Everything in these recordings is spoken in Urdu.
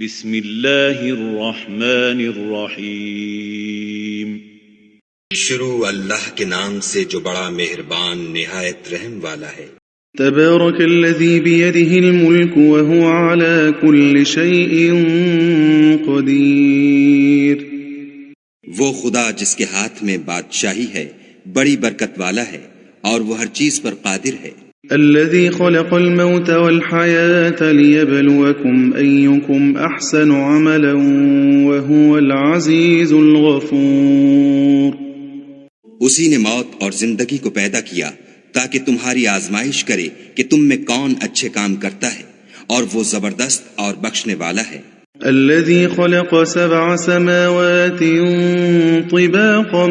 بسم اللہ الرحمن الرحیم۔ شروع اللہ کے نام سے جو بڑا مہربان نہایت رحم والا ہے۔ تبارک الذی بیدہ الملک وہو علی کل شیء قدیر۔ وہ خدا جس کے ہاتھ میں بادشاہی ہے بڑی برکت والا ہے اور وہ ہر چیز پر قادر ہے۔ الذي خلق الموت والحياة ليبلوكم أيكم أحسن عملا وهو العزيز الغفور۔ اسی نے موت اور زندگی کو پیدا کیا تاکہ تمہاری آزمائش کرے کہ تم میں کون اچھے کام کرتا ہے، اور وہ زبردست اور بخشنے والا ہے۔ الذي خلق 7 سماوات طباقا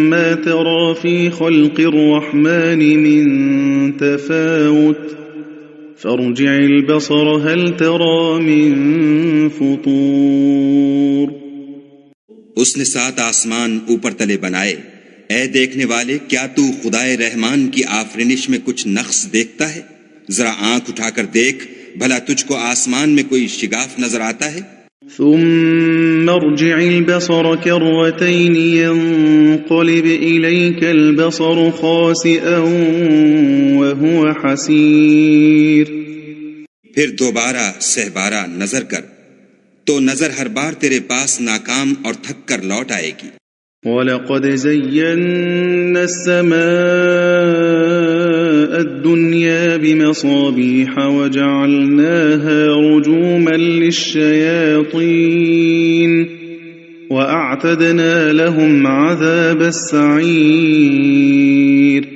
ما ترى في خلق الرحمن من تفاوت فارجع البصر هل ترى من فطور۔ اس نے 7 آسمان اوپر تلے بنائے، اے دیکھنے والے کیا تو خدائے رحمان کی آفرینش میں کچھ نقص دیکھتا ہے؟ ذرا آنکھ اٹھا کر دیکھ، بھلا تجھ کو آسمان میں کوئی شگاف نظر آتا ہے؟ ثم ارجع البصر كرتين ينقلب إليك البصر خاسئا وهو حسير۔ پھر دوبارہ سہبارہ نظر کر تو نظر ہر بار تیرے پاس ناکام اور تھک کر لوٹ آئے گی۔ وَلَقَدْ زَيَّنَّا السَّمَاءَ الدُّنْيَا بِمَصَابِيحَ وَجَعَلْنَاهَا رُجُومًا لِلشَّيَاطِينِ وَأَعْتَدْنَا لَهُمْ عَذَابَ السَّعِيرِ۔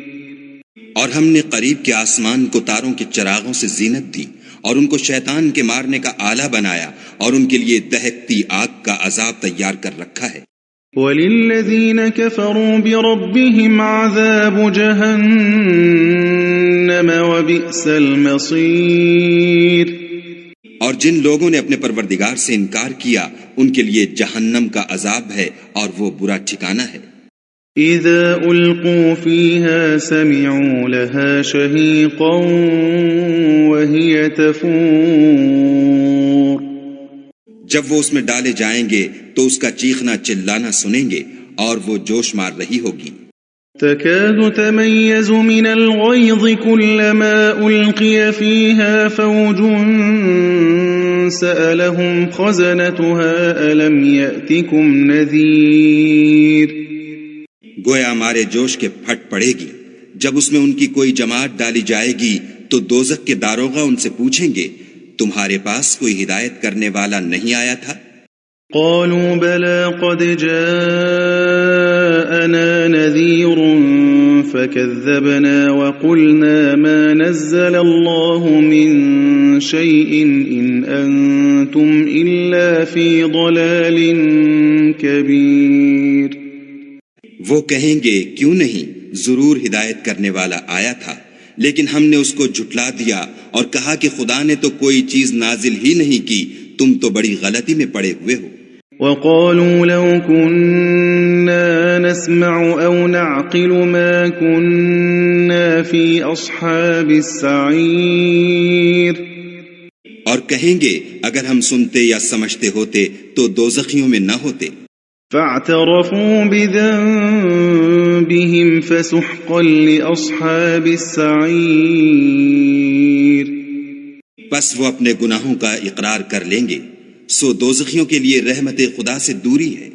اور ہم نے قریب کے آسمان کو تاروں کے چراغوں سے زینت دی اور ان کو شیطان کے مارنے کا آلہ بنایا، اور ان کے لیے دہکتی آگ کا عذاب تیار کر رکھا ہے۔ وَلِلَّذِينَ كَفَرُوا بِرَبِّهِمْ عَذَابُ جَهَنَّمَ وَبِئْسَ الْمَصِيرُ۔ اور جن لوگوں نے اپنے پروردگار سے انکار کیا ان کے لیے جہنم کا عذاب ہے اور وہ برا ٹھکانہ ہے۔ إِذَا أُلْقُوا فِيهَا سَمِعُوا لَهَا شَهِيقًا وَهِيَ تَفُورُ۔ جب وہ اس میں ڈالے جائیں گے تو اس کا چیخنا چلانا سنیں گے اور وہ جوش مار رہی ہوگی۔ تَكَادُ تَمَيَّزُ مِنَ الْغَيْظِ كُلَّمَا أُلْقِيَ فِيهَا فَوْجٌ سَأَلَهُمْ خَزَنَتُهَا أَلَمْ يَأْتِكُمْ نَذِيرٌ۔ گویا مارے جوش کے پھٹ پڑے گی جب اس میں ان کی کوئی جماعت ڈالی جائے گی تو دوزخ کے داروغہ ان سے پوچھیں گے تمہارے پاس کوئی ہدایت کرنے والا نہیں آیا تھا؟ قالوا بلى قد جاءنا نذير فكذبنا وقلنا ما نزل الله من شيء إن أنتم إلا في ضلال كبير۔ وہ کہیں گے کیوں نہیں، ضرور ہدایت کرنے والا آیا تھا، لیکن ہم نے اس کو جھٹلا دیا اور کہا کہ خدا نے تو کوئی چیز نازل ہی نہیں کی، تم تو بڑی غلطی میں پڑے ہوئے ہو۔ وَقَالُوا لَوْ كُنَّا نَسْمَعُ أَوْ نَعْقِلُ مَا كُنَّا فِي أَصْحَابِ السَّعِيرِ۔ اور کہیں گے اگر ہم سنتے یا سمجھتے ہوتے تو دوزخیوں میں نہ ہوتے۔ فَاعْتَرَفُوا بِذَنبِهِمْ فَسُحْقًا لِأَصْحَابِ السَّعِيرِ۔ پس وہ اپنے گناہوں کا اقرار کر لیں گے، سو دوزخیوں کے لیے رحمت خدا سے دوری ہے۔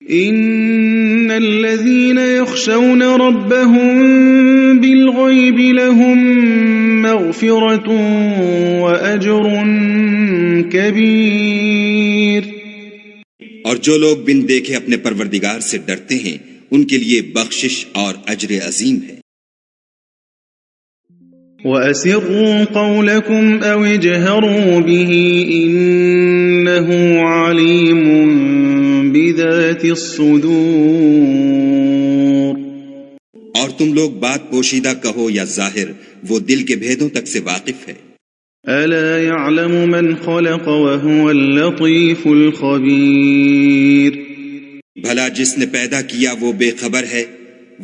ان الذين يخشون ربهم بالغيب لهم مغفرة واجر كبير۔ اور جو لوگ بن دیکھے اپنے پروردگار سے ڈرتے ہیں ان کے لیے بخشش اور اجر عظیم ہے۔ وَأَسِرُّوا قَوْلَكُمْ أَوْ اجْهَرُوا بِهِ إِنَّهُ عَلِيمٌ بِذَاتِ الصُّدُورِ۔ اور تم لوگ بات پوشیدہ کہو یا ظاہر، وہ دل کے بھیدوں تک سے واقف ہے۔ أَلَا يَعْلَمُ مَنْ خَلَقَ وَهُوَ اللَّطِيفُ الْخَبِيرُ۔ بھلا جس نے پیدا کیا وہ بے خبر ہے،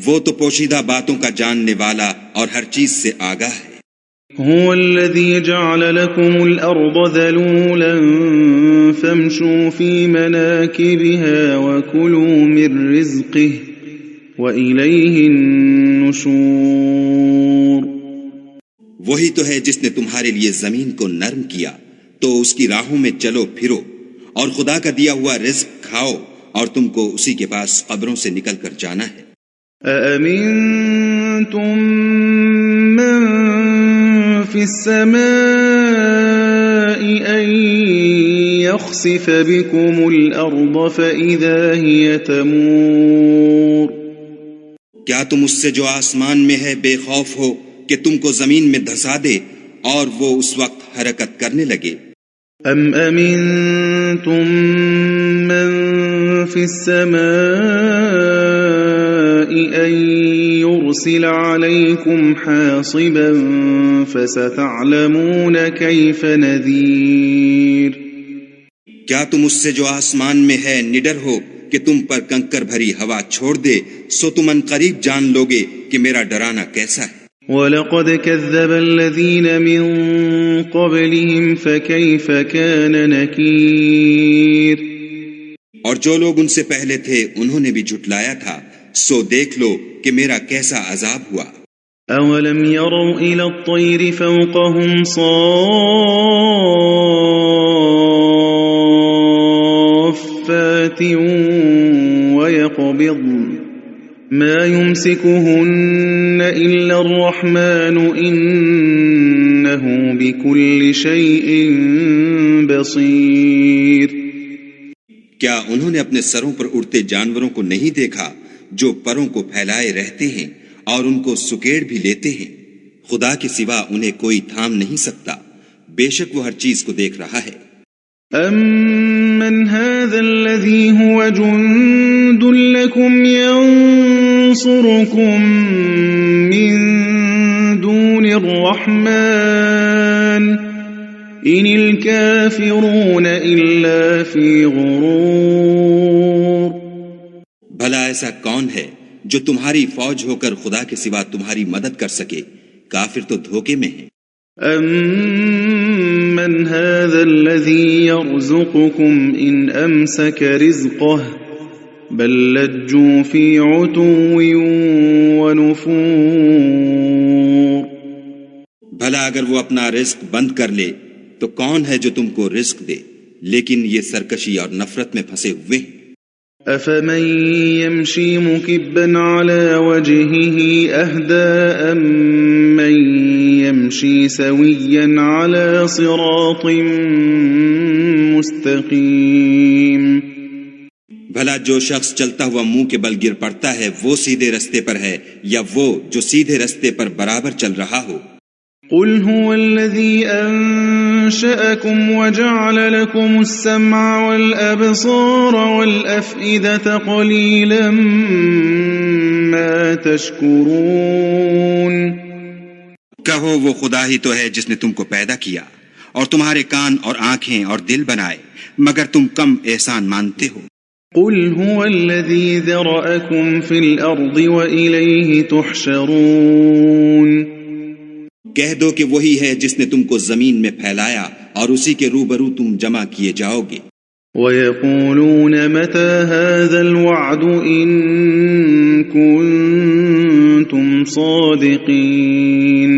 وہ تو پوشیدہ باتوں کا جاننے والا اور ہر چیز سے آگاہ ہے۔ هو الذي جعل لكم الأرض ذلولا فامشوا في مناكبها وكلوا من رزقه وإليه النشور. وہی تو ہے جس نے تمہارے لیے زمین کو نرم کیا تو اس کی راہوں میں چلو پھرو اور خدا کا دیا ہوا رزق کھاؤ اور تم کو اسی کے پاس قبروں سے نکل کر جانا ہے. أَأَمِنتُم مَّن فِي السَّمَاءِ أَن يَخْسِفَ بِكُمُ الْأَرْضَ فَإِذَا هِيَ تَمُورُ. کیا تم اس سے جو آسمان میں ہے بے خوف ہو کہ تم کو زمین میں دھسا دے اور وہ اس وقت حرکت کرنے لگے؟ ام امنتم من فی السماء ان يرسل علیکم حاصبا فستعلمون کیف نذیر. کیا تم اس سے جو آسمان میں ہے نڈر ہو کہ تم پر کنکر بھری ہوا چھوڑ دے سو تم ان قریب جان لوگے کہ میرا ڈرانا کیسا ہے. وَلَقَدْ كَذَّبَ الَّذِينَ مِن قَبْلِهِمْ فَكَيْفَ كَانَ نَكِيرٌ. اور جو لوگ ان سے پہلے تھے انہوں نے بھی جھٹلایا تھا سو دیکھ لو کہ میرا کیسا عذاب ہوا. أَوَلَمْ يَرَوْا إِلَى الطَّيْرِ فَوْقَهُمْ صَافَّاتٍ وَيَقْبِضْنَ ما يمسكهن إلا الرحمن إنه بكل شيء بصير. کیا انہوں نے اپنے سروں پر اڑتے جانوروں کو نہیں دیکھا جو پروں کو پھیلائے رہتے ہیں اور ان کو سکیڑ بھی لیتے ہیں؟ خدا کے سوا انہیں کوئی تھام نہیں سکتا، بے شک وہ ہر چیز کو دیکھ رہا ہے. أَمَّنْ هَذَا الَّذِي هُوَ جُنْدٌ لَكُمْ يَنْصُرُكُمْ مِنْ دُونِ الرَّحْمَنِ إِنِ الْكَافِرُونَ إِلَّا فِي غُرُورٍ. بھلا ایسا کون ہے جو تمہاری فوج ہو کر خدا کے سوا تمہاری مدد کر سکے؟ کافر تو دھوکے میں ہیں. أَمَّنْ هَذَا الَّذِي يَرْزُقُكُمْ إِنْ أَمْسَكَ رِزْقَهُ بَلْ لَجُّوا فِي عُتُوٍّ وَنُفُورٍ. بھلا اگر وہ اپنا رزق بند کر لے تو کون ہے جو تم کو رزق دے؟ لیکن یہ سرکشی اور نفرت میں پھنسے ہوئے ہیں. أَفَمَن يَمْشِي مُكِبًّا عَلَى وَجْهِهِ أَهْدَىٰ أَمَّن يَمْشِي سَوِيًّا عَلَى صِرَاطٍ مُسْتَقِيمٍ. بھلا جو شخص چلتا ہوا منہ کے بل گر پڑتا ہے وہ سیدھے رستے پر ہے یا وہ جو سیدھے رستے پر برابر چل رہا ہو؟ قُلْ هُوَ الَّذِي أَنشَأَكُمْ وَجَعَلَ لَكُمُ السَّمْعَ وَالْأَبْصَارَ وَالْأَفْئِدَةَ قَلِيلًا مَا تَشْكُرُونَ. کہو وہ خدا ہی تو ہے جس نے تم کو پیدا کیا اور تمہارے کان اور آنکھیں اور دل بنائے مگر تم کم احسان مانتے ہو. قُلْ هُوَ الَّذِي ذَرَأَكُمْ فِي الْأَرْضِ وَإِلَيْهِ تُحْشَرُونَ. کہہ دو کہ وہی ہے جس نے تم کو زمین میں پھیلایا اور اسی کے روبرو تم جمع کیے جاؤ گے. وَيَقُولُونَ مَتَى هَذَا الْوَعْدُ إِن كُنتُمْ صَادِقِينَ.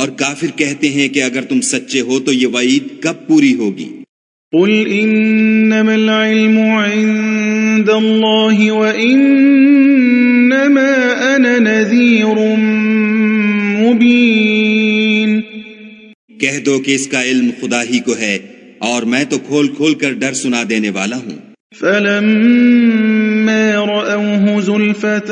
اور کافر کہتے ہیں کہ اگر تم سچے ہو تو یہ وعید کب پوری ہوگی؟ قُلْ إِنَّمَا الْعِلْمُ عِندَ اللَّهِ وَإِنَّمَا أَنَا نَذِيرٌ مُبِينٌ. کہہ دو کہ اس کا علم خدا ہی کو ہے اور میں تو کھول کھول کر ڈر سنا دینے والا ہوں. فَلَمَّا رَأَوْهُ زُلْفَةً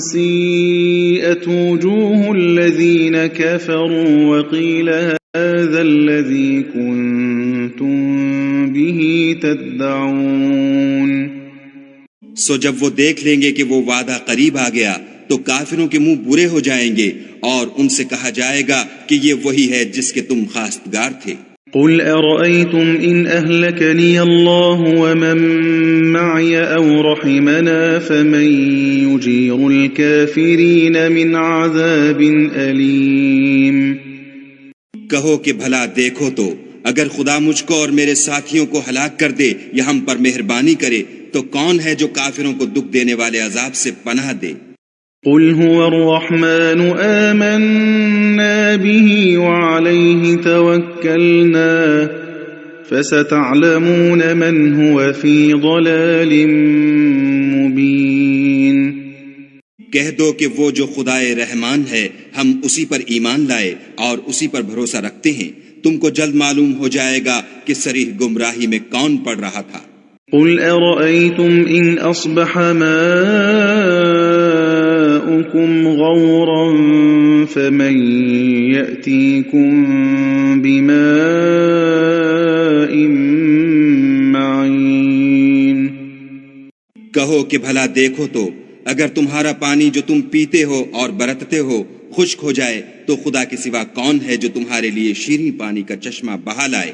سِيئَتْ وُجُوهُ الَّذِينَ كَفَرُوا وَقِيلَ هَذَا الَّذِي كُنتُم بِهِ تَدَّعُونَ. سو جب وہ دیکھ لیں گے کہ وہ وعدہ قریب آ گیا تو کافروں کے منہ برے ہو جائیں گے اور ان سے کہا جائے گا کہ یہ وہی ہے جس کے تم خواستگار تھے. قل أرأيتم إن أهلكني الله ومن معي أو رحمنا فمن يجير الكافرين من عذاب أليم کہو کہ بھلا دیکھو تو اگر خدا مجھ کو اور میرے ساتھیوں کو ہلاک کر دے یا ہم پر مہربانی کرے تو کون ہے جو کافروں کو دکھ دینے والے عذاب سے پناہ دے؟ قل هو الرحمن آمنا به وعليه توكلنا فستعلمون من هو في ضلال مبين کہہ دو کہ وہ جو خدائے رحمان ہے ہم اسی پر ایمان لائے اور اسی پر بھروسہ رکھتے ہیں، تم کو جلد معلوم ہو جائے گا کہ صریح گمراہی میں کون پڑ رہا تھا۔ قل أرأيتم إن أصبح ماؤكم غورا فمن يأتيكم بماء معين کہو کہ بھلا دیکھو تو اگر تمہارا پانی جو تم پیتے ہو اور برتتے ہو خشک ہو جائے تو خدا کے سوا کون ہے جو تمہارے لیے شیریں پانی کا چشمہ بہا لائے؟